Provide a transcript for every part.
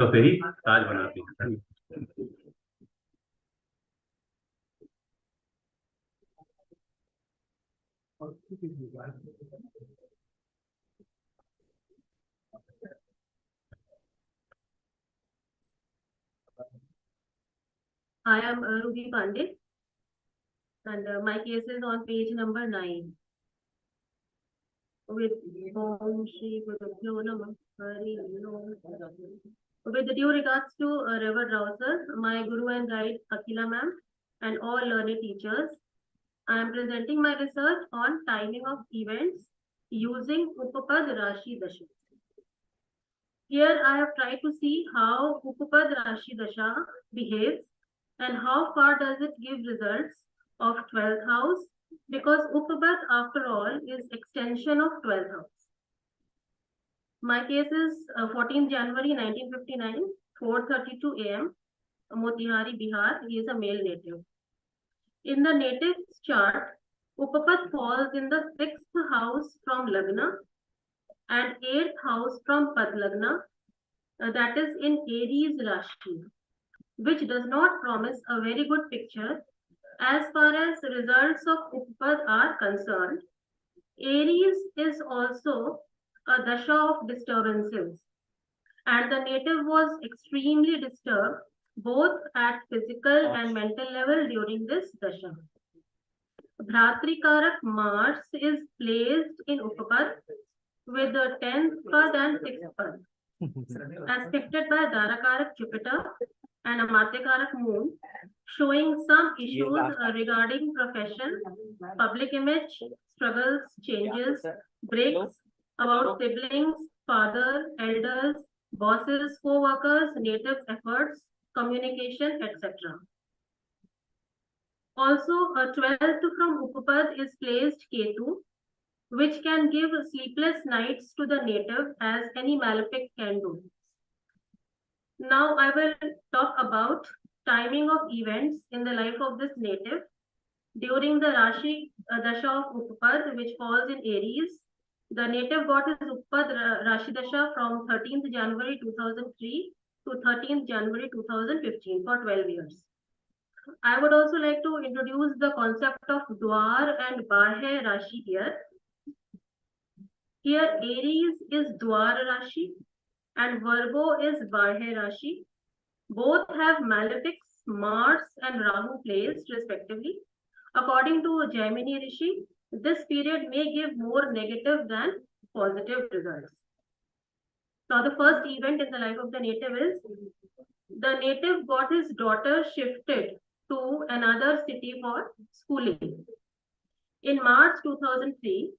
तो फिर ही ताज बनाते हैं। I am Ruby Pandey, and my case is on page number 9. With Om Shri Guru Namah Hari Om. With due regards to Reverend Rao sir, my Guru and guide Akila ma'am, and all learned teachers, I am presenting my research on timing of events using Upapad Rashi Dasha. Here I have tried to see how Upapad Rashi Dasha behaves and how far does it give results of 12th house, because Upapad after all is extension of 12th house. My case is 14th January 1959, 4:32 a.m. Motihari, Bihar. He is a male native. In the native chart, Upapad falls in the 6th house from lagna and 8th house from pad lagna, that is in Aries Rashi, which does not promise a very good picture as far as results of Upapad are concerned. Aries is also a dasha of disturbances, and the native was extremely disturbed both at physical and mental level during this dasha. Bhratrikarak Mars is placed in Upapad with the 10th pad and 6th pad, aspected by Darakarak Jupiter and Amatyakarak Moon, showing some issues regarding profession, public image, struggles, changes, breaks, about siblings, father, elders, bosses, co-workers, native efforts, communication, etc. Also, a 12th from Upapad is placed Ketu, which can give sleepless nights to the native as any malefic can do. Now I will talk about timing of events in the life of this native during the Rashi Dasha of Upapad, which falls in Aries. The native got his Upapad Rashi Dasha from 13th January 2003 to 13th January 2015 for 12 years. I would also like to introduce the concept of Dwar and Bahya Rashi here. Here Aries is Dwar Rashi and Virgo is Bahya Rashi. Both have malefics, Mars and Rahu placed respectively. According to Jaimini Rishi, this period may give more negative than positive results. Now, the first event in the life of the native is the native got his daughter shifted to another city for schooling. In March 2003,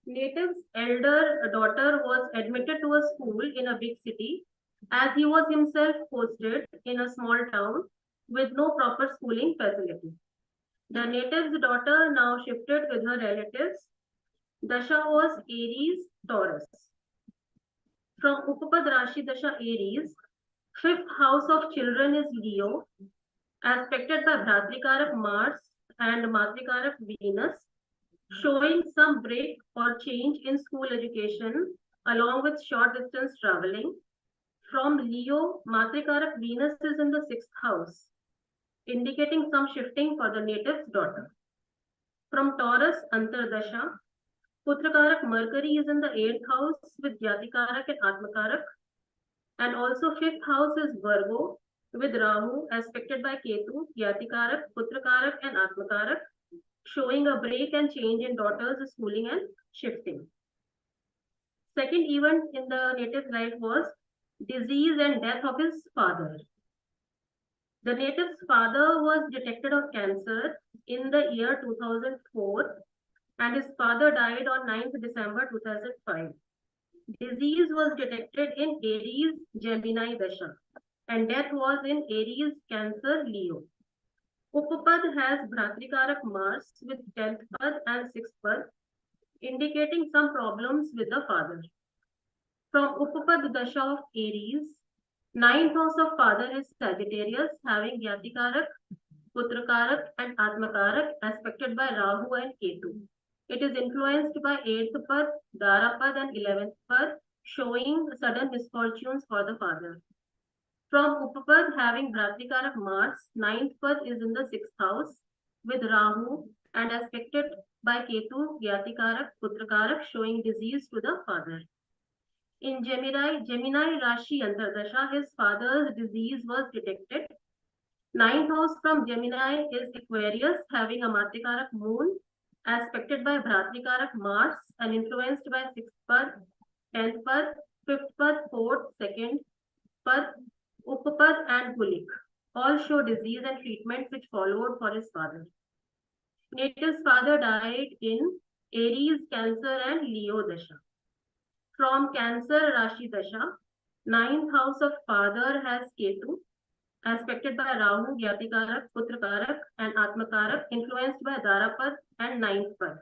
native's elder daughter was admitted to a school in a big city, as he was himself posted in a small town with no proper schooling facility. The native's daughter now shifted with her relatives. Dasha was Aries, Taurus. From Upapad Rashi Dasha Aries, 5th house of children is Leo, aspected by Bhratrikarak Mars and Matrikarak Venus, showing some break or change in school education along with short distance traveling. From Leo, Matrikarak Venus is in the 6th house, indicating some shifting for the native's daughter. From Taurus, Antardasha, Putrakarak Mercury is in the 8th house with Yatikarak and Atmakarak. And also 5th house is Virgo with Rahu aspected by Ketu, Yatikarak, Putrakarak and Atmakarak, showing a break and change in daughter's schooling and shifting. Second event in the native's life was disease and death of his father. The native's father was detected of cancer in the year 2004 and his father died on 9th December 2005. Disease was detected in Aries Gemini Dasha and death was in Aries Cancer Leo. Upapad has Bhratrikarak Mars with 10th pad and 6th pad, indicating some problems with the father. From Upapad Dasha of Aries, 9th house of father is Sagittarius, having Yatikarak, Putrakarak and Atmakarak aspected by Rahu and Ketu. It is influenced by 8th pad, Darapad and 11th pad, showing sudden misfortunes for the father. From Upapad having Bhratrikarak Mars, 9th pad is in the 6th house with Rahu and aspected by Ketu, Gyatikarak, Putrakarak, showing disease to the father. In Gemini Rashi Antardasha, his father's disease was detected. 9th house from Gemini is Aquarius, having Amatikarak moon, aspected by Bhratrikarak Mars and influenced by 6th pad, 10th pad, 5th pad, 4th, 2nd pad, Upapad and Gulik. All show disease and treatments which followed for his father. Native's father died in Aries, Cancer and Leo Dasha. From Cancer Rashi Dasha, 9th house of father has Ketu, aspected by Rahu, Gyatikarak, Putrakarak and Atmakarak, influenced by Darapad and 9th pad.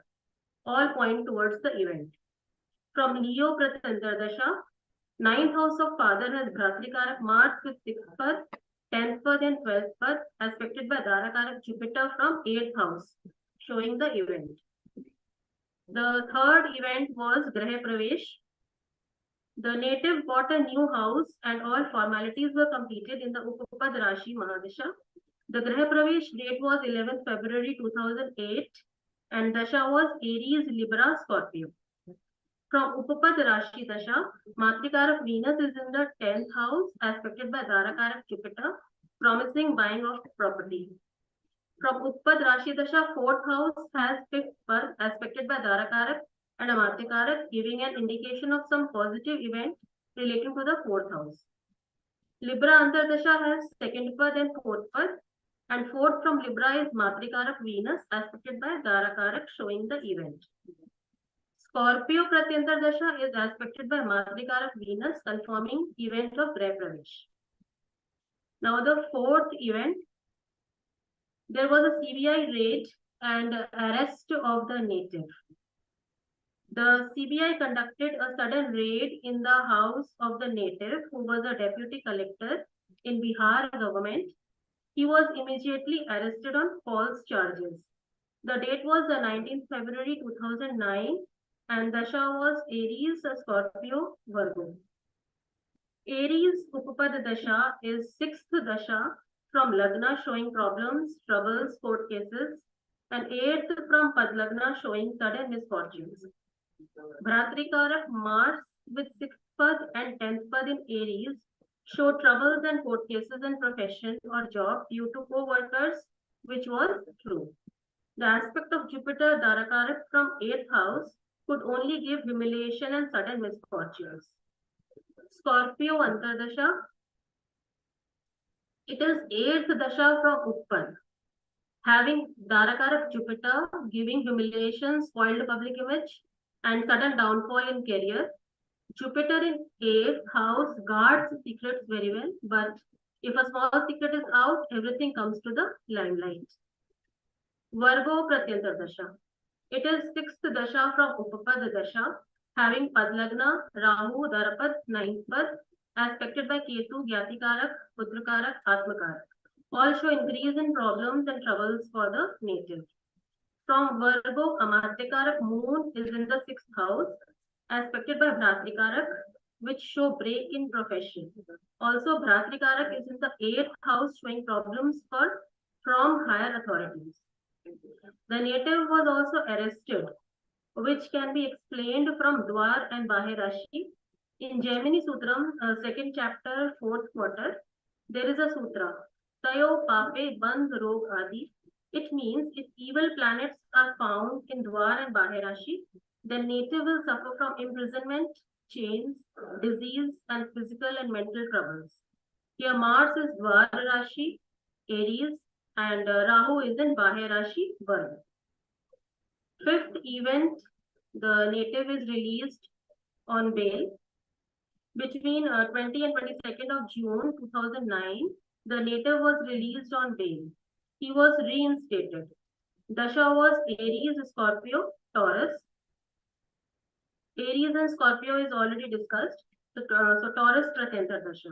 All point towards the event. From Leo Pratantra Dasha, 9th house of father has Bhratrikarak Mars with 6th pad, 10th pad and 12th pad, aspected by Darakarak Jupiter from 8th house, showing the event. The third event was Graha Pravesh. The native bought a new house and all formalities were completed in the Upapad Rashi Mahadasha. The Graha Pravesh date was 11th February 2008 and Dasha was Aries, Libra, Scorpio. From Upapad Rashi Dasha, Matrikarak Venus is in the 10th house, aspected by Darakarak Jupiter, promising buying of property. From Uppad Rashi Dasha, 4th house has 5th pad, aspected by Darakarak and Amatikarak, giving an indication of some positive event relating to the 4th house. Libra Antardasha has 2nd pad and 4th pad, and 4th from Libra is Matrikarak Venus, aspected by Darakarak, showing the event. Scorpio Pratyantar Dasha is aspected by Matrikarak Venus, confirming event of Graha Pravesh. Now the fourth event, there was a CBI raid and arrest of the native. The CBI conducted a sudden raid in the house of the native, who was a deputy collector in Bihar government. He was immediately arrested on false charges. The date was the 19th February 2009. And Dasha was Aries, Scorpio, Virgo. Aries Upapad Dasha is 6th Dasha from Lagna, showing problems, troubles, court cases, and 8th from Pad Lagna, showing sudden misfortunes. Bhratrikarak Mars with 6th Pad and 10th Pad in Aries show troubles and court cases in profession or job due to co-workers, which was true. The aspect of Jupiter Darakarak from 8th house could only give humiliation and sudden misfortunes. Scorpio Antardasha, it is 8th Dasha from Uppad, having Darakarak Jupiter, giving humiliation, spoiled public image, and sudden downfall in career. Jupiter in 8th house guards secrets very well, but if a small secret is out, everything comes to the limelight. Virgo Pratyantar Dasha. It is 6th Dasha from Upapad Dasha, having Padlagna, Rahu, Darapad, 9th pad, aspected by Ketu, Gyatikarak, Putrakarak, Atmakarak. All show increase in problems and troubles for the native. From Virgo, Amatikarak moon is in the 6th house, aspected by Bhratrikarak, which show break in profession. Also, Bhratrikarak is in the 8th house, showing problems from higher authorities. The native was also arrested, which can be explained from Dwar and Bahe Rashi. In Gemini Sutram, 2nd chapter, 4th quarter, there is a sutra, Tayo Pape Bandh Rog Adi. It means if evil planets are found in Dwar and Bahe Rashi, then native will suffer from imprisonment, chains, disease, and physical and mental troubles. Here Mars is Dwar Rashi, Aries, and Rahu is in Bahe Rashi, Virgo. Fifth event, the native is released on bail. Between 20 and 22nd of June 2009, the native was released on bail. He was reinstated. Dasha was Aries, Scorpio, Taurus. Aries and Scorpio is already discussed. So Taurus Pratyantar Dasha.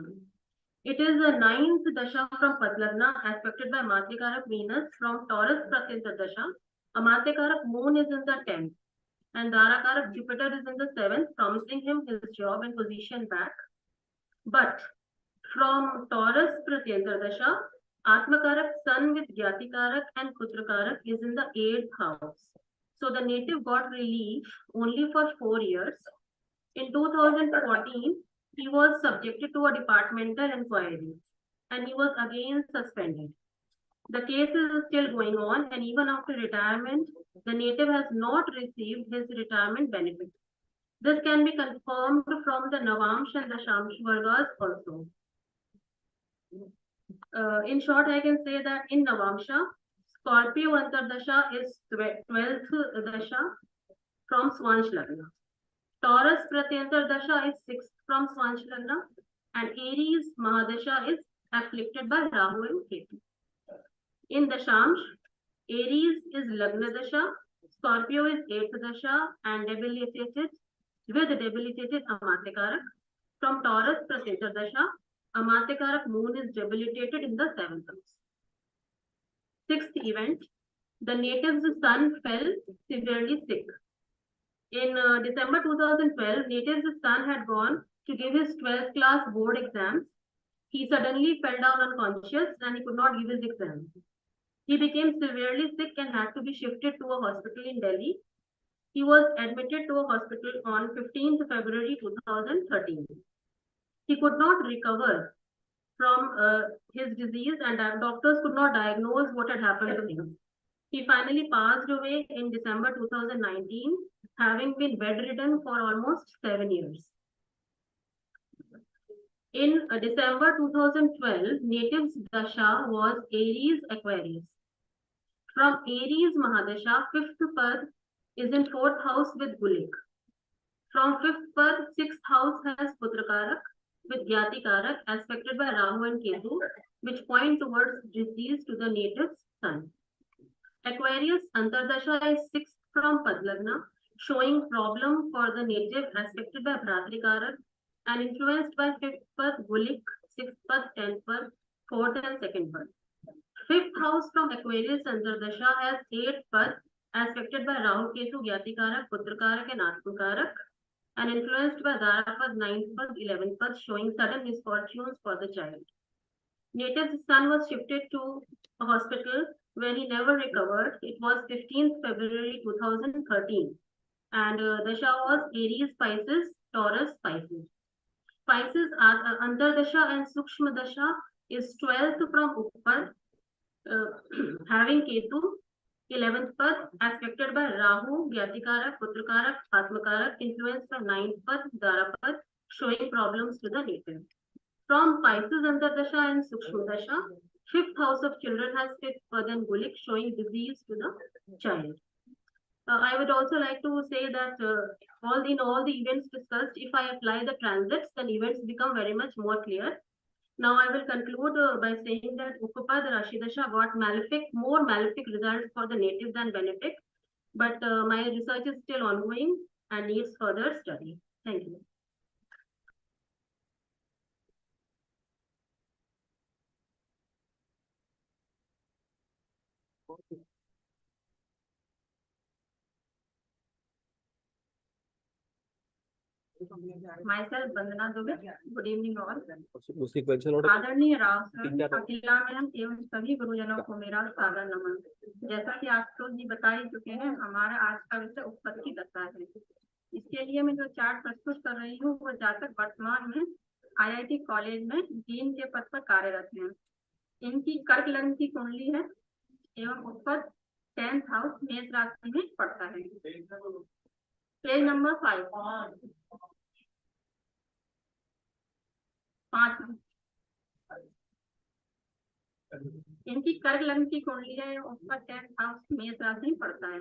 It is the 9th Dasha from Padlagna, aspected by Matrikarak Venus from Taurus Pratyantar Dasha. Amatikarak moon is in the 10th. And Darakarak Jupiter is in the 7th, promising him his job and position back. But From Taurus Pratyanta Dasha, Atmakarak Sun with Gyatikarak and Putrakarak is in the 8th house. So the native got relief only for 4 years. In 2014, he was subjected to a departmental inquiry and he was again suspended. The case is still going on, and even after retirement, the native has not received his retirement benefit. This can be confirmed from the Navamsh and the Shamsh Vargas also. In short, I can say that in Navamsha, Scorpio Antardasha is 12th Dasha from Swansh Lagna. Taurus Pratyantar Dasha is 6th from Swansh Lagna, and Aries Mahadasha is afflicted by Rahu and Ketu. In Dashamsh, Aries is Lagna Dasha, Scorpio is 8th Dasha and debilitated Amatyakarak. From Taurus Pratyantar Dasha, Amatyakarak moon is debilitated in the 7th house. 6th event, the native's son fell severely sick. In December 2012, native's son had gone to give his 12th class board exams. He suddenly fell down unconscious and he could not give his exam. He became severely sick and had to be shifted to a hospital in Delhi. He was admitted to a hospital on 15th February 2013. He could not recover from his disease and doctors could not diagnose what had happened to him. He finally passed away in December 2019, having been bedridden for almost 7 years. In December 2012, native's Dasha was Aries Aquarius. From Aries Mahadasha, 5th Pad is in 4th house with Gulik. From 5th Pad, 6th house has Putrakarak with Gyatikarak aspected by Rahu and Ketu, which point towards disease to the native's son. Aquarius Antardasha is 6th from Padlagna, showing problem for the native aspected by Bhratrikarak and influenced by 5th Pad, Gulik, 6th Pad, 10th Pad, 4th and 2nd Pad. 5th house from Aquarius Antardasha has 8th Pad aspected by Rahu, Ketu, Gyatikarak, Putrakarak and Atmakarak and influenced by Darapad, 9th Pad, 11th Pad, showing sudden misfortunes for the child. Native's son was shifted to a hospital where he never recovered. It was 15th February 2013 and Dasha was Aries Pisces, Taurus Pisces. Pisces Antardasha and Sukshma Dasha is 12th from Uppad, having Ketu, 11th Pad aspected by Rahu, Gyatikarak, Putrakarak, Atmakarak, influenced by 9th Pad, Darapad, showing problems to the native. From Pisces Antardasha and Sukshma Dasha, 5th house of children has 5th Pad and Gulik, showing disease to the child. I would also like to say that in all the events discussed, if I apply the transits, then events become very much more clear. Now I will conclude by saying that Upapad Rashi Dasha got more malefic results for the native than benefic, but my research is still ongoing and needs further study. Thank you. Myself, Vandana Dubey. Good evening all. आदरणीय Rao sir, अखिला ma'am एवं सभी गुरुजनों को मेरा सादर नमन। जैसा कि आप तो जी बता ही चुके हैं, हमारा आज का विषय उपपद की दशा है। इसके लिए मैं जो चार्ट प्रस्तुत कर रही हूँ वो जातक वर्तमान में IIT कॉलेज में डीन के पद पर कार्यरत हैं। इनकी कर्क लग्न की कुंडली है एवं उपपद 10th हाउस मेष राशि में पड़ता है। पेज नंबर 5 इनकी कर्क लग्न की कुंडली है, ऊपर 10th हाउस मेष राशि में पड़ता है।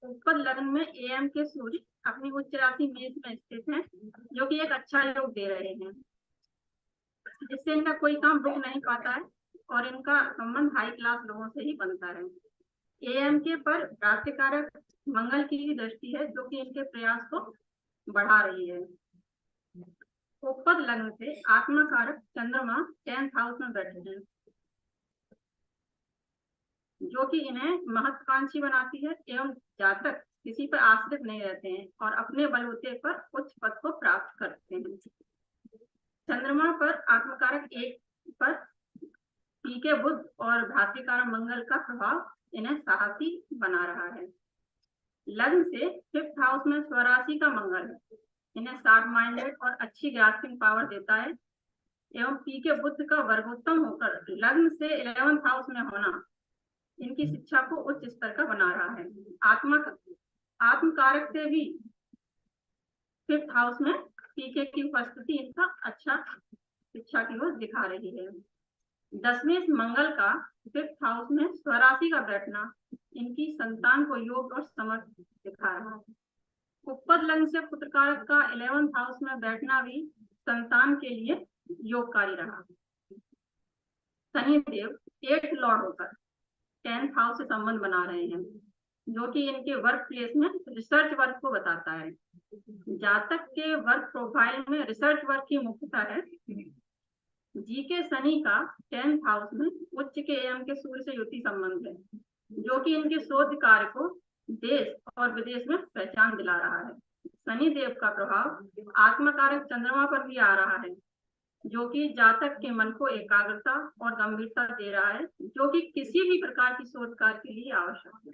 ऊपर लग्न में AM के सूर्य अपनी उच्च राशि मेष में स्थित हैं, जो कि एक अच्छा योग दे रहे हैं, जिससे इनका कोई काम रुक नहीं पाता है और इनका संबंध हाई क्लास लोगों से ही बनता है। AM के पर प्राप्तिकारक मंगल की दृष्टि है, जो कि इनके प्रयास को बढ़ा रही है। उपपद लग्न से आत्मकारक चंद्रमा 10th हाउस में बैठे हैं, जो कि इन्हें महत्वाकांक्षी बनाती है एवं जातक किसी पर आश्रित नहीं रहते हैं और अपने बलबूते पर उच्च पद को प्राप्त करते हैं। चंद्रमा पर आत्मकारक 1 पर पी के बुध और भातृकारक मंगल का प्रभाव इन्हें साहसी बना रहा है। लग्न से 5th हाउस में स्वराशि का मंगल है, इन्हें शार्प माइंडेड और अच्छी ग्रास्पिंग पावर देता है। एवं पी के बुध का वर्गोत्तम होकर लग्न से 11th हाउस में होना इनकी शिक्षा को उच्च स्तर का बना रहा है। आत्मकारक से भी 5th हाउस में पीके की उपस्थिति इनका अच्छा शिक्षा की ओर दिखा रही है। 10वें मंगल का 5th हाउस में स्वराशि का बैठना इनकी संतान को योग और समर्थ दिखा रहा है। उपपद लग्न से पुत्रकारक का 11th हाउस में बैठना भी संतान के लिए योगकारी रहा। शनिदेव 8th लॉर्ड होकर 10th हाउस से संबंध बना रहे हैं, जो कि इनके वर्क प्लेस में रिसर्च वर्क को बताता है। जातक के वर्क प्रोफाइल में रिसर्च वर्क की मुख्यता है। जी के शनि का 10th हाउस में उच्च के एवं के सूर्य से युति संबंध है, जो कि इनके शोध कार्य को देश और विदेश में पहचान दिला रहा है। शनि देव का प्रभाव आत्मकारक चंद्रमा पर भी आ रहा है, जो कि जातक के मन को एकाग्रता और गंभीरता दे रहा है, जो कि किसी भी प्रकार की शोध कार्य के लिए आवश्यक है।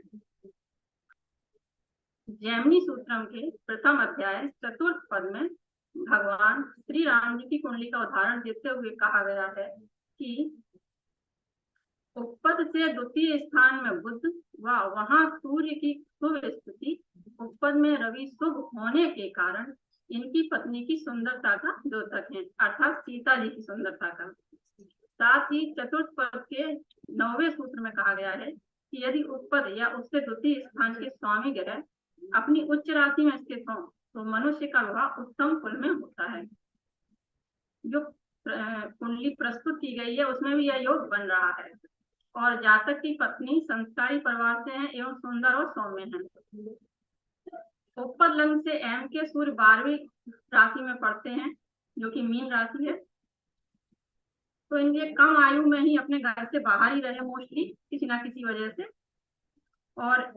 जैमिनी सूत्रम के प्रथम अध्याय 4th पद में भगवान श्री राम जी की कुंडली का उदाहरण देते हुए कहा गया है कि उपपद से द्वितीय स्थान में बुध व वहां सूर्य की शुभ स्थिति, उपपद में रवि शुभ होने के कारण इनकी पत्नी की सुंदरता का द्योतक है, अर्थात सीता जी की सुंदरता का। साथ ही 4th पद के 9वें सूत्र में कहा गया है कि यदि उपपद या उससे द्वितीय स्थान के स्वामी ग्रह अपनी उच्च राशि में स्थित हों तो मनुष्य का विवाह उत्तम कुल में होता है। जो कुंडली प्रस्तुत की गई है उसमें भी यह योग बन रहा है और जातक की पत्नी संस्कारी परिवार से है एवं सुंदर और सौम्य है। उपपद लग्न से एम के सूर्य 12वीं राशि में पड़ते हैं, जो कि मीन राशि है। तो इनके कम आयु में ही अपने घर से बाहर ही रहे मोस्टली किसी ना किसी वजह से, और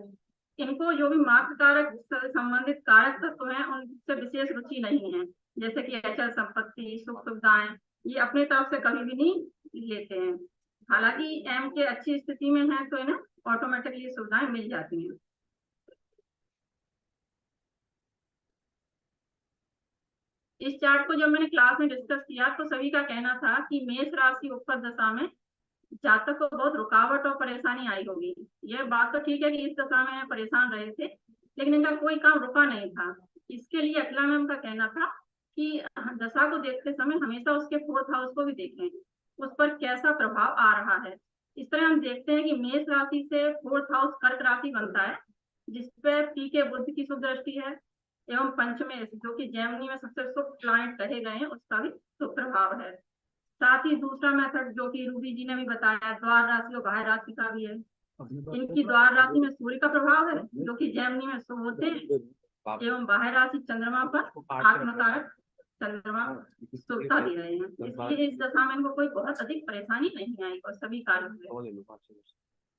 इनको जो भी मातृ कारक संबंधित कारक तत्व हैं उनसे विशेष रुचि नहीं है, जैसे कि अचल संपत्ति, सुख सुविधाएं, ये अपने तरफ से कभी भी नहीं लेते हैं। हालांकि एम के अच्छी स्थिति में है तो इन्हें ऑटोमेटिकली सुविधाएं मिल जाती हैं। इस चार्ट को जब मैंने क्लास में डिस्कस किया तो सभी का कहना था कि मेष राशि उपपद दशा में जातक को बहुत रुकावट और परेशानी आई होगी। यह बात तो ठीक है कि इस दशा में परेशान रहे थे, लेकिन इनका कोई काम रुका नहीं था। इसके लिए अखिला मैम का कहना था कि दशा को देखते समय हमेशा उसके 4th हाउस को भी देखें, उस पर कैसा प्रभाव आ रहा है। इस तरह हम देखते हैं कि मेष राशि से 4th हाउस कर्क राशि बनता है, जिसपे पी के बुध की शुभ दृष्टि है, एवं पंचमे जो कि जैमिनी में सबसे शुभ प्लैनेट कहे गए हैं उसका भी शुभ प्रभाव है। साथ ही दूसरा मेथड जो कि रूबी जी ने भी बताया, द्वार राशि और बाह्य राशि का भी है। इनकी द्वार राशि में सूर्य का प्रभाव है, जो कि जैमिनी में शुभ होते हैं, एवं बाह्य राशि चंद्रमा पर आत्मकारक चंद्रमा शुभता दे रहे हैं, इसलिए इस दशा में इनको कोई बहुत अधिक परेशानी नहीं आई और सभी कार्य हुए।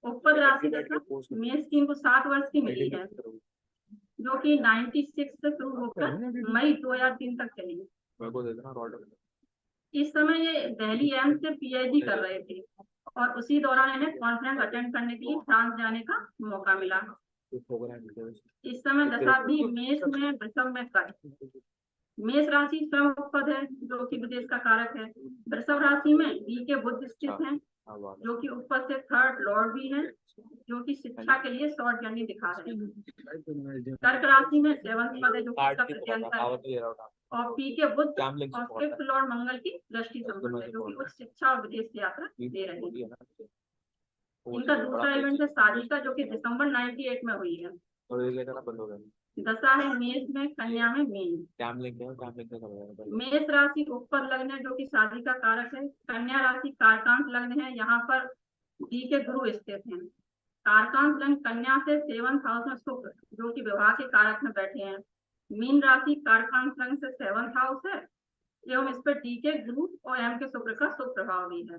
उपपद राशि दशा मेष की इनको 7 वर्ष की मिली है, जो कि 96 से शुरू होकर मई 2003 तक चली। इस समय ये दिल्ली एम्स से पीएचडी कर रहे थे और उसी दौरान इन्हें कॉन्फ्रेंस अटेंड करने के लिए फ्रांस जाने का मौका मिला। इस समय दशाब्दी मेष में वृषभ में कर। मेष राशि स्वयं उपपद है, जो कि विदेश का कारक है। वृषभ राशि में बी के बुध स्थित हैं, जो कि उपपद से 3rd लॉर्ड भी है, जो कि शिक्षा के लिए शॉर्ट जर्नी दिखा रहे हैं। कर्क राशि में 7th पद है, जो कि इसका प्रत्यंतर है, और पी के बुध और 5th लॉर्ड मंगल की दृष्टि संबंध है, जो कि उच्च शिक्षा और विदेश यात्रा दे रहे हैं। इनका दूसरा इवेंट है शादी का, जो कि दिसंबर 98 में हुई है। दशा है मेष में, कन्या में मीन। मेष राशि उपपद लग्न है, जो कि शादी का कारक है। कन्या राशि कारकांश लग्न है, यहाँ पर डी के गुरु स्थित हैं। कारकांश लग्न कन्या से 7th हाउस में शुक्र, जो कि विवाह के कारक में बैठे हैं। मीन राशि कारकांश लग्न से 7th हाउस है, एवं इस पर डी के गुरु और एम के शुक्र का शुभ प्रभाव भी है।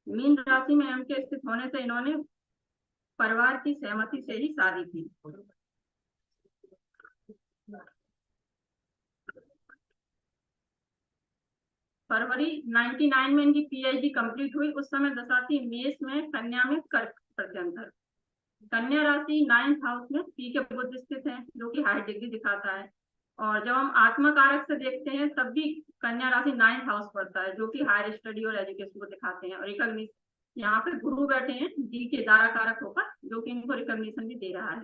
मीन राशि में एम के स्थित होने से इन्होंने परिवार की सहमति से ही शादी की। फरवरी 99 में इनकी पीएचडी कंप्लीट हुई। उस समय दशा थी मेष में, कन्या में कर्क प्रत्यंतर। कन्या राशि 9th हाउस में पी के बुध स्थित है, जो कि हाई डिग्री दिखाता है। और जब हम आत्मा कारक से देखते हैं तब भी कन्या राशि 9th हाउस पड़ता है, जो कि हायर स्टडी और एजुकेशन को दिखाते हैं। और रिकॉग्निशन, यहाँ पे गुरु बैठे हैं डी के द्वारा कारक होकर, जो कि इनको रिकॉग्निशन भी दे रहा है।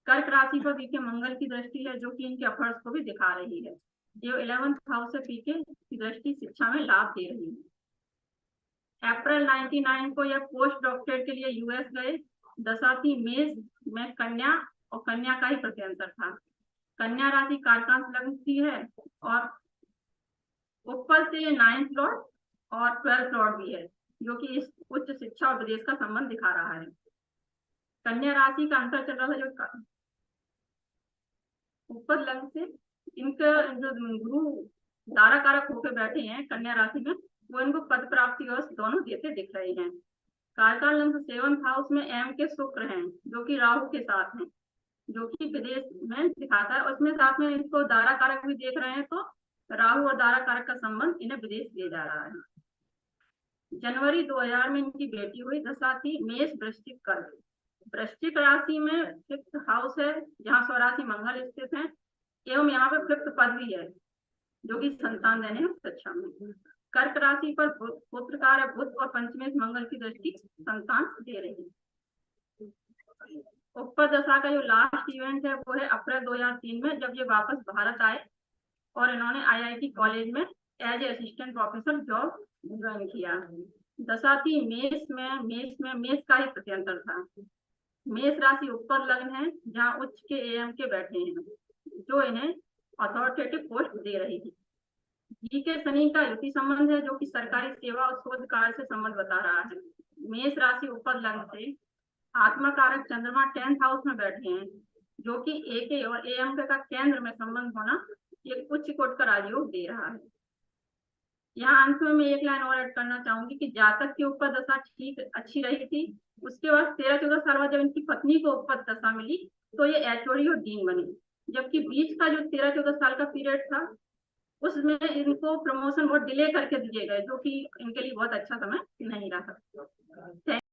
कर्क राशि पर पी के मंगल की दृष्टि है, जो कि इनके अफर्स को भी दिखा रही है। जो 11th हाउस से पी के की दृष्टि शिक्षा में लाभ दे रही है। अप्रैल 99 को यह पोस्ट डॉक्टरेट के लिए यूएस गए। दशा थी मेष में कन्या, और कन्या का ही प्रत्यंतर था। कन्या राशि कारकांश लग्न की है, और उपपद से ये 9th लॉर्ड और 12th लॉर्ड भी है, जो कि इस उच्च शिक्षा और विदेश का संबंध दिखा रहा है। कन्या राशि का अंतर चल रहा था, जो उपपद लग्न से इनका जो गुरु दारा कारक होकर बैठे हैं कन्या राशि में, वो इनको पद प्राप्ति और दोनों देते दिख रहे हैं। कारकाल लग्न 7th हाउस में एम के शुक्र हैं, जो कि राहु के साथ हैं, जो कि विदेश में दिखाता है। उसमें साथ में इसको दारा कारक भी देख रहे हैं, तो राहु और दारा कारक का संबंध इन्हें विदेश ले जा रहा है। जनवरी 2000 में इनकी बेटी हुई। दशा थी मेष वृश्चिक कर्क। वृश्चिक राशि में 5th हाउस है, जहाँ स्वराशि मंगल स्थित है, एवं यहाँ पे 5th पद भी है, जो कि संतान देने में सक्षम है। कर्क राशि पर पुत्रकार बुध और पंचमेश मंगल की दृष्टि संतान दे रही है। उपपद दशा का जो लास्ट इवेंट है वो है अप्रैल 2003 में, जब ये वापस भारत आए और इन्होंने आईआईटी कॉलेज में as a assistant professor job join किया। दशा थी मेष का ही प्रत्यंतर था। मेष राशि उपपद लग्न है, जहाँ उच्च के एएम के बैठे हैं, जो इन्हें अथॉरिटेटिव पोस्ट दे रही थी। जी के शनि का युति संबंध है, जो कि सरकारी सेवा और शोध कार्य से संबंध बता रहा है। मेष राशि उपपद लग्न से आत्मा कारक चंद्रमा 10th हाउस में बैठे हैं, जो कि ए और एएम का केंद्र में संबंध होना एक उच्च कोट का राजयोग दे रहा है। यहाँ अंत में मैं एक लाइन और ऐड करना चाहूंगी कि जातक की उपपद दशा ठीक अच्छी रही थी। उसके बाद 13-14 साल बाद जब इनकी पत्नी को उपपद दशा मिली, तो ये एचओडी और डीन बने। जबकि बीच का जो 13-14 साल का पीरियड था, उसमें इनको प्रमोशन बहुत डिले करके दिए गए, जो कि इनके लिए बहुत अच्छा समय नहीं रहा।